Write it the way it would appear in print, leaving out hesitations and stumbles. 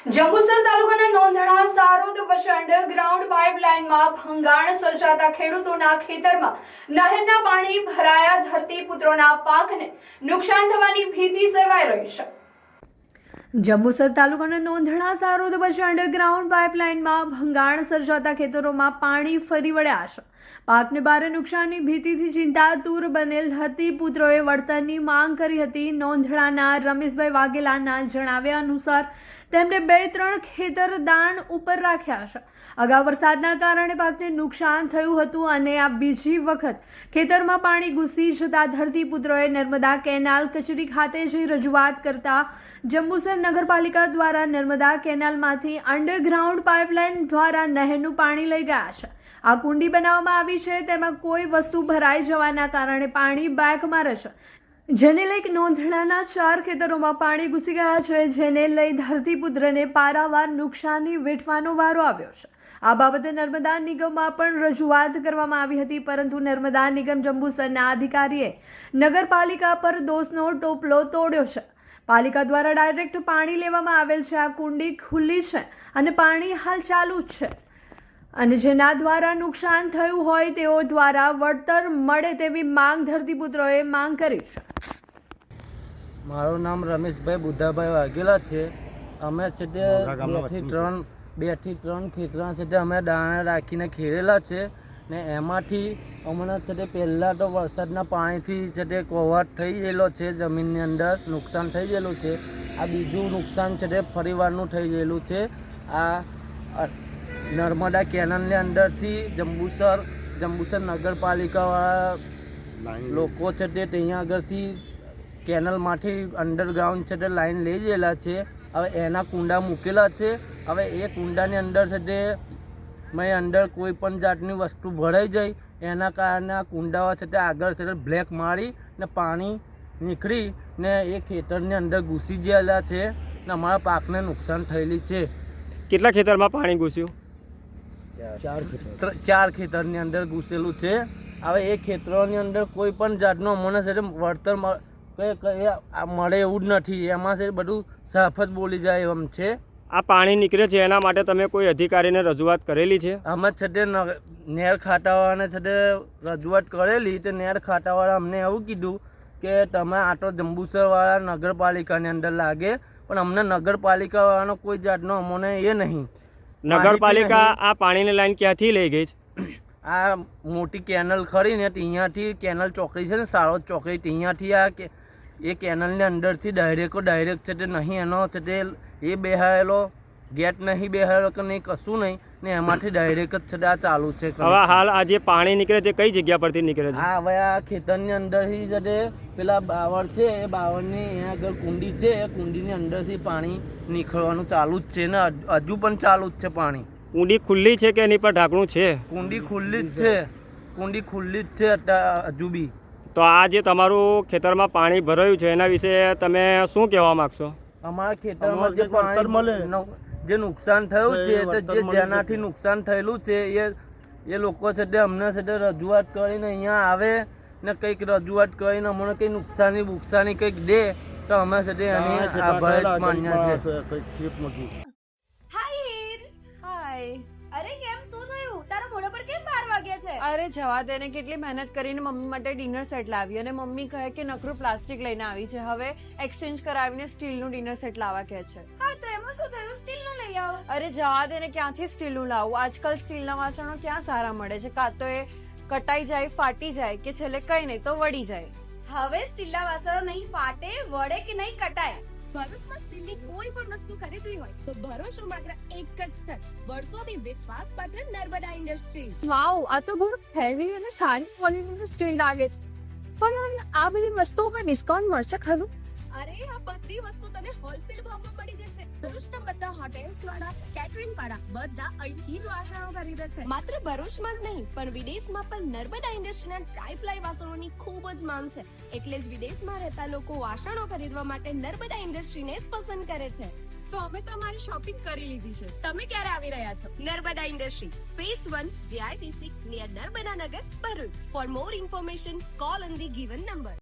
જંબુસર તાલુકાના નોંધણા સારોદ વચ્ચે અંડરગ્રાઉન્ડ પાઇપલાઇનમાં ભંગાણ સર્જાતા ખેડૂતોના ખેતરમાં નહેરના પાણી ભરાયા ધરતીપુત્રોના પાકને નુકસાન થવાની ભીતિ સેવાઈ રહી છે। જંબુસર તાલુકાના નોંધણા સારોદ વચ્ચે અંડરગ્રાઉન્ડ પાઇપલાઇનમાં ભંગાણ સર્જાતા ખેતરોમાં પાણી ફરી વળ્યા છે। પાકને ભારે નુકસાનની ભીતિથી ચિંતાતુર બનેલ ધરતીપુત્રોએ વળતરની માંગ કરી હતી। નોંધણાના રમેશભાઈ વાઘેલાના જણાવ્યા અનુસાર તેમણે 2-3 ખેતર દાણ ઉપર રાખ્યા છે। અગાઉ વરસાદના કારણે પાકને નુકસાન થયું હતું અને આ બીજી વખત ખેતરમાં પાણી ઘૂસી જતા ધરતીપુત્રોએ નર્મદા કેનાલ કચેરી ખાતે જઈ રજૂઆત કરતા જંબુસર નગરપાલિકા દ્વારા નર્મદા કેનાલમાંથી અંડરગ્રાઉન્ડ પાઇપલાઇન દ્વારા નહેરનું પાણી લઈ ગયા છે। આ કુંડી બનાવવામાં આવી છે, તેમાં કોઈ વસ્તુ ભરાઈ જવાના કારણે પાણી બેક મારે છે, જેને લઈ નોંધણાના 4 ખેતરોમાં પાણી ઘૂસી ગયા છે, જેને લઈ ધરતીપુત્રને પારાવાર નુકસાની વેઠવાનો વારો આવ્યો છે। આ બાબતે નર્મદા નિગમમાં પણ રજૂઆત કરવામાં આવી હતી, પરંતુ નર્મદા નિગમ જંબુસરના અધિકારીએ નગરપાલિકા પર દોષનો ટોપલો તોડ્યો છે। પાલિકા દ્વારા ડાયરેક્ટ પાણી લેવામાં આવેલ છે। આ કુંડી ખુલ્લી છે અને પાણી હાલ ચાલુ જ છે અને જેના દ્વારા નુકસાન થયું હોય તેઓ દ્વારા વળતર મળે તેવી માંગ ધરતીપુત્રોએ માંગ કરી છે। મારું નામ રમેશભાઈ બુદ્ધાભાઈ વાઘેલા છે। અમે છે તે 2 થી 3 ખેતરા છે તે અમે દાણા રાખીને ખેડેલા છે ને એમાંથી હમણાં છે તે પહેલાં તો વરસાદના પાણીથી છે તે કોવાટ થઈ ગયેલો છે, જમીનની અંદર નુકસાન થઈ ગયેલું છે। આ બીજું નુકસાન છે તે ફરીવારનું થઈ ગયેલું છે। આ નર્મદા કેનાલની અંદરથી જંબુસર નગરપાલિકાવાળા લોકો છે તે ત્યાં આગળથી કેનાલમાંથી અંડરગ્રાઉન્ડ છે તે લાઈન લઈ ગયેલા છે। હવે એના કુંડા મૂકેલા છે। હવે એ કુંડાની અંદર છે તે મેં અંદર કોઈ પણ જાતની વસ્તુ ભરાઈ જાય એના કારણે આ કુંડાઓ છે તે આગળ છે તે બ્લેક મારી ને પાણી નીકળી ને એ ખેતરની અંદર ઘૂસી ગયેલા છે ને અમારા પાકને નુકસાન થયેલી છે। કેટલા ખેતરમાં પાણી ઘૂસ્યું? 4 ખેતરની અંદર ઘૂસેલું છે। હવે એ ખેતરોની અંદર કોઈ પણ જાતનું અમને છે વળતર મળે એવું જ નથી। એમાં છે બધું સાફ જ બોલી જાય એમ છે। આ પાણી નીકળે છે એના માટે તમે કોઈ અધિકારીને રજૂઆત કરેલી છે? અમે છે તે નહેર ખાતાવાળાને છે તે રજૂઆત કરેલી। તે નહેર ખાતાવાળા અમને એવું કીધું કે તમે આ તો જંબુસરવાળા નગરપાલિકાની અંદર લાગે, પણ અમને નગરપાલિકાવાળાનો કોઈ જાતનો અમને એ નહીં। નગરપાલિકા આ પાણીની લાઈન ક્યાંથી લઈ ગઈ છે? આ મોટી કેનલ ખરી ને ત્યાંથી કેનલ ચોકડી છે ને સારોદ ચોકડી, ત્યાંથી આ એ કેનલની અંદરથી ડાયરેક્ટ છે તે નહીં એનો છે તે એ બેહાયેલો ગેટ નહીં બેહાયેલો કે નહીં કશું નહીં ને એમાંથી ડાયરેક્ટ જ છે આ ચાલુ છે। હવે હાલ આ જે પાણી નીકળે છે કઈ જગ્યા પરથી નીકળે છે? હા, હવે આ ખેતરની અંદરથી છે તે પેલા બાવળ છે એ બાવળની અહીંયા આગળ કુંડી છે, એ કુંડીની અંદરથી પાણી નીકળવાનું ચાલુ જ છે ને હજુ પણ ચાલુ જ છે પાણી। કુંડી ખુલ્લી છે કે એની પર ઢાંકણું છે? કુંડી ખુલ્લી જ છે, કુંડી ખુલ્લી જ છે હજુ બી। તો આ જે તમારું ખેતરમાં પાણી ભરાયું છે એના વિશે તમે શું કહેવા માગશો? અમારા ખેતરમાં જે પાણી જે નુકસાન થયું છે તે જેનાથી નુકસાન થયેલું છે એ લોકો છે તે અમને છે તે રજૂઆત કરીને અહીંયા આવે ને કંઈક રજૂઆત કરીને અમને કંઈ નુકસાની કંઈક દે તો અમે છે તે એની આભાર માન્યા છે। અરે કેમ શું થયું? તારા મોઢા પર કેમ 12 વાગ્યા છે? અરે જવા દે ને, કેટલી મહેનત કરીને મમ્મી માટે ડિનર સેટ લાવી અને મમ્મી કહે કે નકરું પ્લાસ્ટિક લઈને આવી છે, હવે એક્સચેન્જ કરાવીને સ્ટીલનું ડિનર સેટ લાવવા કહે છે। હા તો એમાં શું થયું? સ્ટીલ નું લઈ આવો। અરે જવા દે ને, ક્યાંથી સ્ટીલનું લાવું? આજકાલ સ્ટીલના વાસણો ક્યાં સારા મળે છે? કાં તો એ કટાઈ જાય, ફાટી જાય કે છેલ્લે કઈ નહીં તો વળી જાય। હવે સ્ટીલના વાસણો નહીં ફાટે, વળે કે નહીં કટાય। ભરૂચમાં સ્ટીલની કોઈ પણ વસ્તુ ખરીદવી હોય તો ભરોસો માત્ર એક જ સ્થળ, વર્ષોથી વિશ્વાસપાત્ર નર્મદા ઇન્ડસ્ટ્રીઝ। વાવ, આ તો બહુ હેવી અને સારી ક્વોલિટીનું સ્ટીલ લાગે છે, પણ આ બધી વસ્તુઓ પર ડિસ્કાઉન્ટ મળશે ખરું? અરે આ બધી વસ્તુ તને હોલસેલ ભાવમાં મળી જશે। ભરૂચના બધા હોટેલ્સ વાળા, કેટરિંગ વાળા બધા અહીંથી જ વાસણો ખરીદે છે। માત્ર ભરૂચમાં જ નહીં પણ વિદેશમાં પણ નર્મદા ઇન્ડસ્ટ્રીના ટ્રાય-પ્લાય વાસણોની ખૂબ જ માંગ છે, એટલે જ વિદેશમાં રહેતા લોકો વાસણો ખરીદવા માટે નર્મદા ઇન્ડસ્ટ્રીને જ પસંદ કરે છે। તો અમે તમારી શોપિંગ કરી લીધી છે। તમે ક્યારે આવી રહ્યા છો? Narmada industry phase 1 GITC near Narmada Nagar, Bharuch. For more information call on the given number.